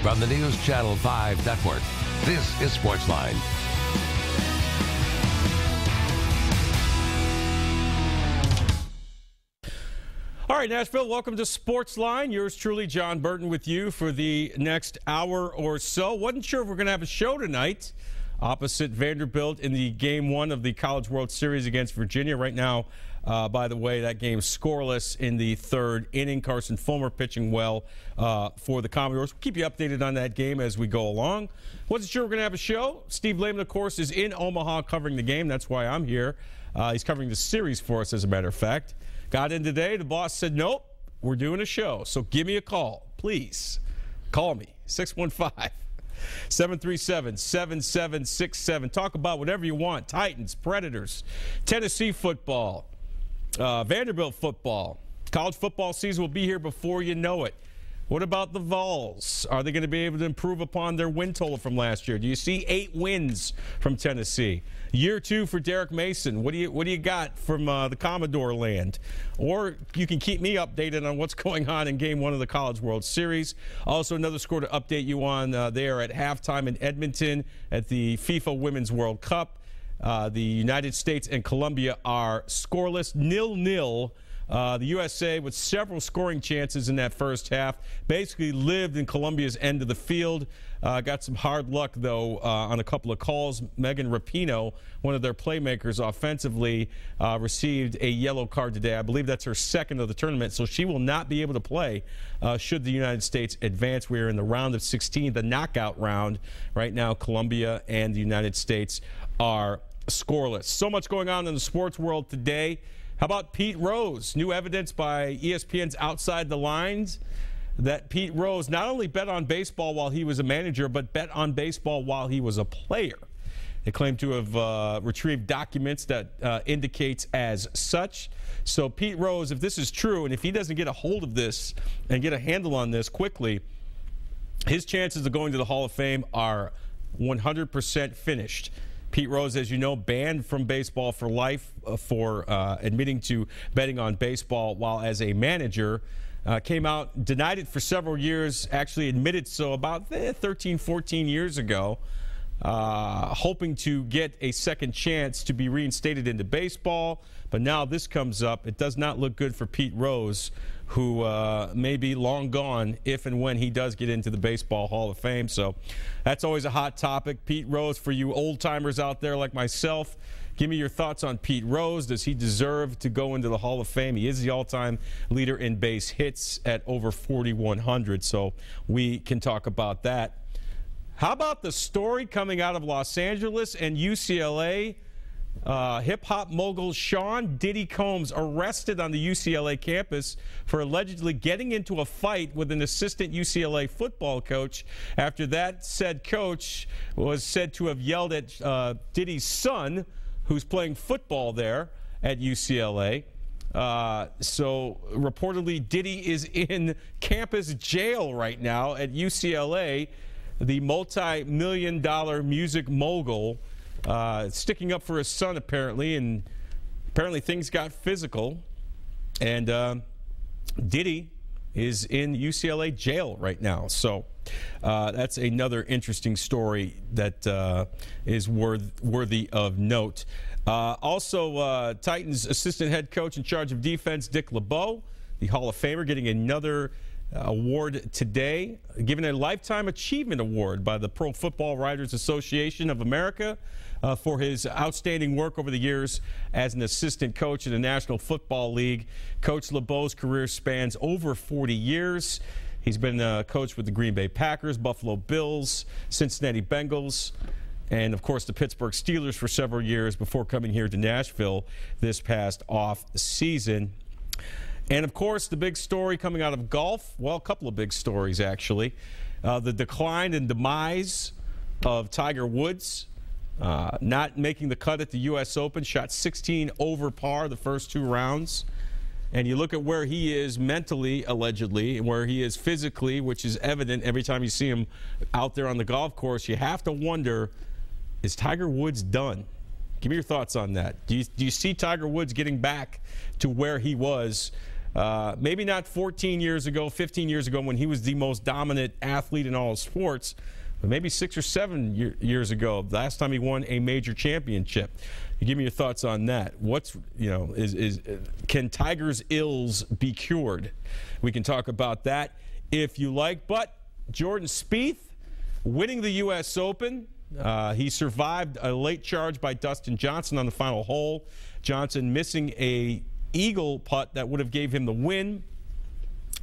From the News Channel 5 Network, this is SportsLine. All right, Nashville, welcome to SportsLine. Yours truly, Jon Burton, with you for the next hour or so. Wasn't sure if we're going to have a show tonight opposite Vanderbilt in the Game 1 of the College World Series against Virginia. Right now, by the way, that game scoreless in the third inning. Carson Fulmer pitching well for the Commodores. We'll keep you updated on that game as we go along. Wasn't sure we're going to have a show. Steve Lehman, of course, is in Omaha covering the game. That's why I'm here. He's covering the series for us, as a matter of fact. Got in today. The boss said, nope, we're doing a show. So give me a call, please. Call me, 615-737-7767. Talk about whatever you want. Titans, Predators, Tennessee football, Vanderbilt football. College football season will be here before you know it. What about the Vols? Are they going to be able to improve upon their win total from last year? Do you see 8 wins from Tennessee? Year 2 for Derek Mason. What do you got from the Commodore land? Or you can keep me updated on what's going on in Game 1 of the College World Series. Also, another score to update you on. They are at halftime in Edmonton at the FIFA Women's World Cup. The United States and Colombia are scoreless, 0-0. The USA, with several scoring chances in that first half, basically lived in Colombia's end of the field. Got some hard luck, though, on a couple of calls. Megan Rapinoe, one of their playmakers offensively, received a yellow card today. I believe that's her second of the tournament, so she will not be able to play should the United States advance. We are in the round of 16, the knockout round. Right now, Colombia and the United States are scoreless. So much going on in the sports world today. How about Pete Rose? New evidence by ESPN's Outside the Lines that Pete Rose not only bet on baseball while he was a manager, but bet on baseball while he was a player. They claim to have retrieved documents that indicates as such. So Pete Rose, if this is true, and if he doesn't get a hold of this and get a handle on this quickly, his chances of going to the Hall of Fame are 100% finished. Pete Rose, as you know, banned from baseball for life for admitting to betting on baseball while as a manager. Came out, denied it for several years, actually admitted so about 13, 14 years ago, hoping to get a second chance to be reinstated into baseball. But now this comes up. It does not look good for Pete Rose, who may be long gone if and when he does get into the Baseball Hall of Fame. So that's always a hot topic. Pete Rose, for you old-timers out there like myself, give me your thoughts on Pete Rose. Does he deserve to go into the Hall of Fame? He is the all-time leader in base hits at over 4,100, so we can talk about that. How about the story coming out of Los Angeles and UCLA? Hip-hop mogul Sean Diddy Combs arrested on the UCLA campus for allegedly getting into a fight with an assistant UCLA football coach after that said coach was said to have yelled at Diddy's son, who's playing football there at UCLA. So reportedly Diddy is in campus jail right now at UCLA. The multi-million-dollar music mogul sticking up for his son, apparently, and apparently things got physical. And Diddy is in UCLA jail right now. So that's another interesting story that is worthy of note. Also, Titans assistant head coach in charge of defense, Dick LeBeau, the Hall of Famer, getting another award today, given a Lifetime Achievement Award by the Pro Football Writers Association of America for his outstanding work over the years as an assistant coach in the National Football League. Coach LeBeau's career spans over 40 years. He's been a coach with the Green Bay Packers, Buffalo Bills, Cincinnati Bengals, and, of course, the Pittsburgh Steelers for several years before coming here to Nashville this past off season. And, of course, the big story coming out of golf, well, a couple of big stories, actually. The decline and demise of Tiger Woods, not making the cut at the U.S. Open, shot 16 over par the first 2 rounds. And you look at where he is mentally, allegedly, and where he is physically, which is evident every time you see him out there on the golf course, you have to wonder, is Tiger Woods done? Give me your thoughts on that. Do you see Tiger Woods getting back to where he was Maybe not 14 years ago, 15 years ago when he was the most dominant athlete in all of sports, but maybe 6 or 7 years ago, last time he won a major championship. You give me your thoughts on that. What's, can Tiger's ills be cured? We can talk about that if you like. But Jordan Spieth winning the U.S. Open. He survived a late charge by Dustin Johnson on the final hole. Johnson missing a eagle putt that would have gave him the win.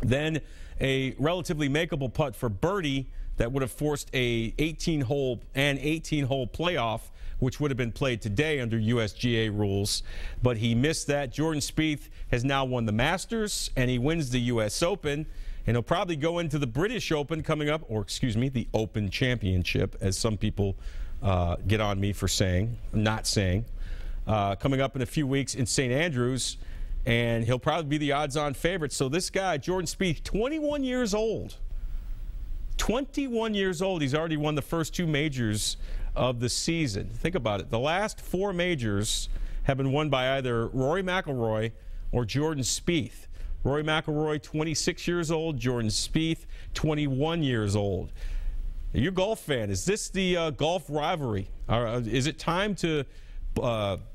Then a relatively makeable putt for birdie that would have forced a 18-hole playoff, which would have been played today under USGA rules. But he missed that. Jordan Spieth has now won the Masters, and he wins the U.S. Open. And he'll probably go into the British Open coming up, or excuse me, the Open Championship, as some people get on me for not saying, coming up in a few weeks in St. Andrews. And he'll probably be the odds-on favorite. So this guy, Jordan Spieth, 21 years old. 21 years old. He's already won the first 2 majors of the season. Think about it. The last 4 majors have been won by either Rory McIlroy or Jordan Spieth. Rory McIlroy, 26 years old. Jordan Spieth, 21 years old. Are you a golf fan? Is this the golf rivalry? Is it time to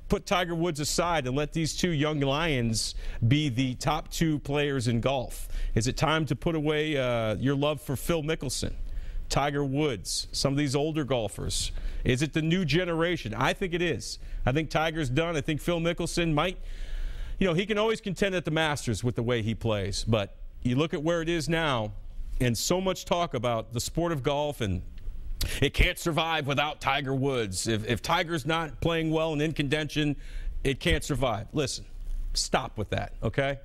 put Tiger Woods aside and let these 2 young lions be the top 2 players in golf? Is it time to put away your love for Phil Mickelson, Tiger Woods, some of these older golfers? Is it the new generation? I think it is. I think Tiger's done. I think Phil Mickelson might, he can always contend at the Masters with the way he plays. But you look at where it is now, and so much talk about the sport of golf, and it can't survive without Tiger Woods. If Tiger's not playing well and in contention, it can't survive. Listen, stop with that, okay?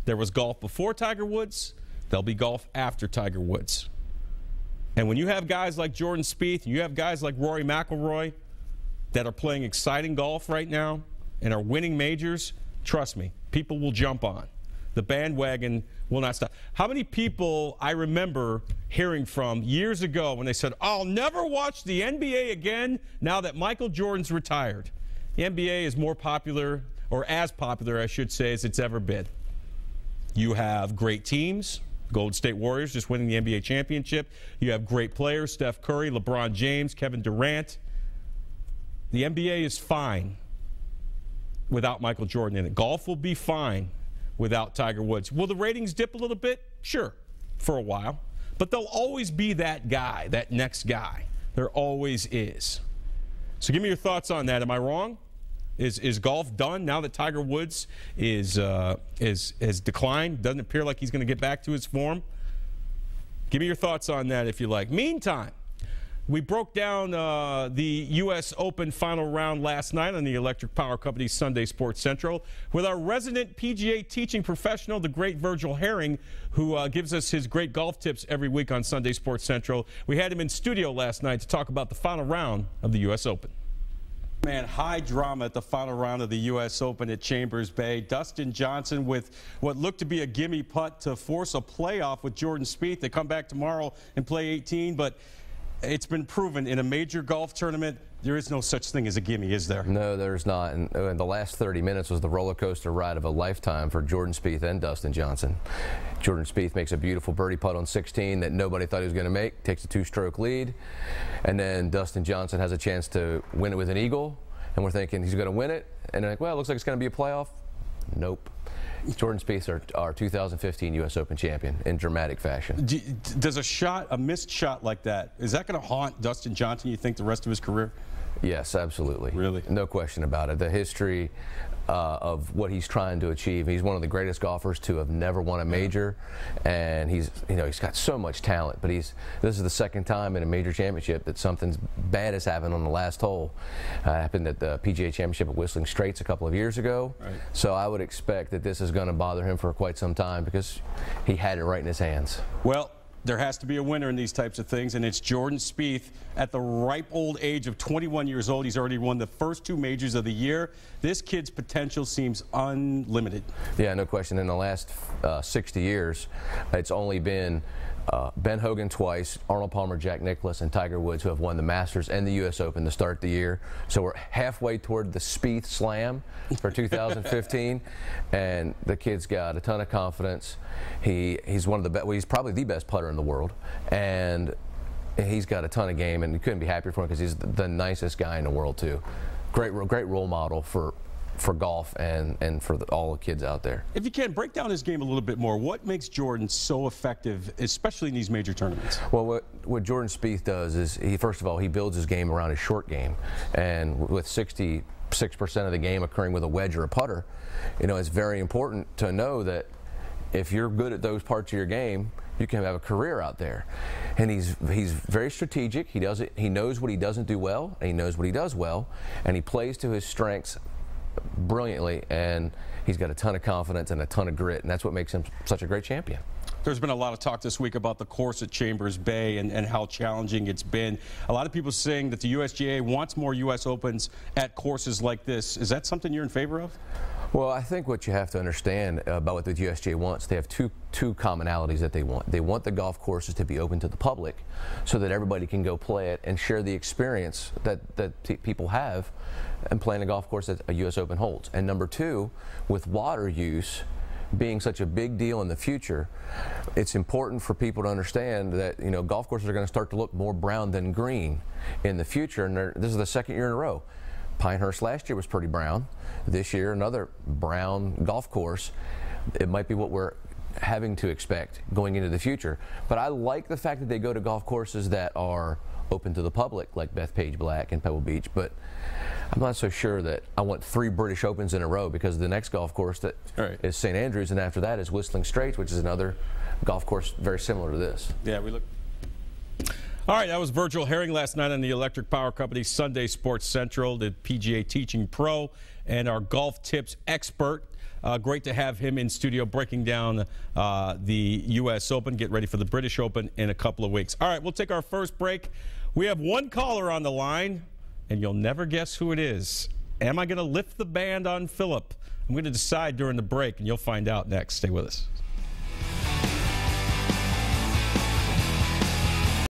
There was golf before Tiger Woods. There'll be golf after Tiger Woods. And when you have guys like Jordan Spieth, and you have guys like Rory McIlroy that are playing exciting golf right now and are winning majors, trust me, people will jump on. The bandwagon will not stop. How many people I remember hearing from years ago when they said, I'll never watch the NBA again now that Michael Jordan's retired? The NBA is more popular, or as popular, I should say, as it's ever been. You have great teams. Golden State Warriors just winning the NBA championship. You have great players, Steph Curry, LeBron James, Kevin Durant. The NBA is fine without Michael Jordan in it. Golf will be fine without Tiger Woods. Will the ratings dip a little bit? Sure, for a while. But there'll always be that guy, that next guy. There always is. So give me your thoughts on that. Am I wrong? Is golf done now that Tiger Woods has declined? Doesn't appear like he's going to get back to his form. Give me your thoughts on that if you like. Meantime, we broke down the U.S. Open final round last night on the Electric Power Company's Sunday Sports Central with our resident PGA teaching professional, the great Virgil Herring, who gives us his great golf tips every week on Sunday Sports Central. We had him in studio last night to talk about the final round of the U.S. Open. Man, high drama at the final round of the U.S. Open at Chambers Bay. Dustin Johnson with what looked to be a gimme putt to force a playoff with Jordan Spieth. They come back tomorrow and play 18, but it's been proven in a major golf tournament, there is no such thing as a gimme, is there? No, there's not. And the last 30 minutes was the roller coaster ride of a lifetime for Jordan Spieth and Dustin Johnson. Jordan Spieth makes a beautiful birdie putt on 16 that nobody thought he was going to make, takes a 2-stroke lead, and then Dustin Johnson has a chance to win it with an eagle, and we're thinking he's going to win it, and they're like, well, it looks like it's going to be a playoff. Nope. Jordan Spieth, our 2015 U.S. Open champion, in dramatic fashion. Does a missed shot like that, is that going to haunt Dustin Johnson, you think, the rest of his career? Yes, absolutely. Really? No question about it. The history of what he's trying to achieve. He's one of the greatest golfers to have never won a major, and he's got so much talent. But this is the second time in a major championship that something bad has happened on the last hole. Happened at the PGA Championship at Whistling Straits a couple of years ago. Right. So I would expect that this is going to bother him for quite some time because he had it right in his hands. Well, there has to be a winner in these types of things, and it's Jordan Spieth at the ripe old age of 21 years old. He's already won the first 2 majors of the year. This kid's potential seems unlimited. Yeah, no question. In the last 60 years, it's only been Ben Hogan twice, Arnold Palmer, Jack Nicklaus, and Tiger Woods, who have won the Masters and the U.S. Open to start the year. So we're halfway toward the Spieth Slam for 2015, and the kid's got a ton of confidence. He's one of the best. Well, he's probably the best putter in the world, and he's got a ton of game, and you couldn't be happier for him because he's the nicest guy in the world too. Great role model for golf and for all the kids out there. If you can, break down his game a little bit more. What makes Jordan so effective, especially in these major tournaments? Well, what Jordan Spieth does is, first of all, he builds his game around his short game. And with 66% of the game occurring with a wedge or a putter, it's very important to know that if you're good at those parts of your game, you can have a career out there. And he's very strategic. He knows what he doesn't do well, and he knows what he does well, and he plays to his strengths brilliantly, and he's got a ton of confidence and a ton of grit, and that's what makes him such a great champion. There's been a lot of talk this week about the course at Chambers Bay and how challenging it's been. A lot of people saying that the USGA wants more U.S. Opens at courses like this. Is that something you're in favor of? Well, I think what you have to understand about what the USGA wants, they have two commonalities that they want. They want the golf courses to be open to the public so that everybody can go play it and share the experience that people have in playing a golf course that a U.S. Open holds. And number two, with water use being such a big deal in the future, it's important for people to understand that golf courses are going to start to look more brown than green in the future, and this is the second year in a row. Pinehurst last year was pretty brown. This year, another brown golf course. It might be what we're having to expect going into the future. But I like the fact that they go to golf courses that are open to the public, like Bethpage Black and Pebble Beach. But I'm not so sure that I want 3 British Opens in a row, because the next golf course that is St. Andrews, and after that is Whistling Straits, which is another golf course very similar to this. Yeah, we look. All right, that was Virgil Herring last night on the Electric Power Company Sunday Sports Central, the PGA teaching pro and our golf tips expert. Great to have him in studio breaking down the U.S. Open. Get ready for the British Open in a couple of weeks. All right, we'll take our first break. We have one caller on the line, and you'll never guess who it is. Am I going to lift the band on Phillip? I'm going to decide during the break, and you'll find out next. Stay with us.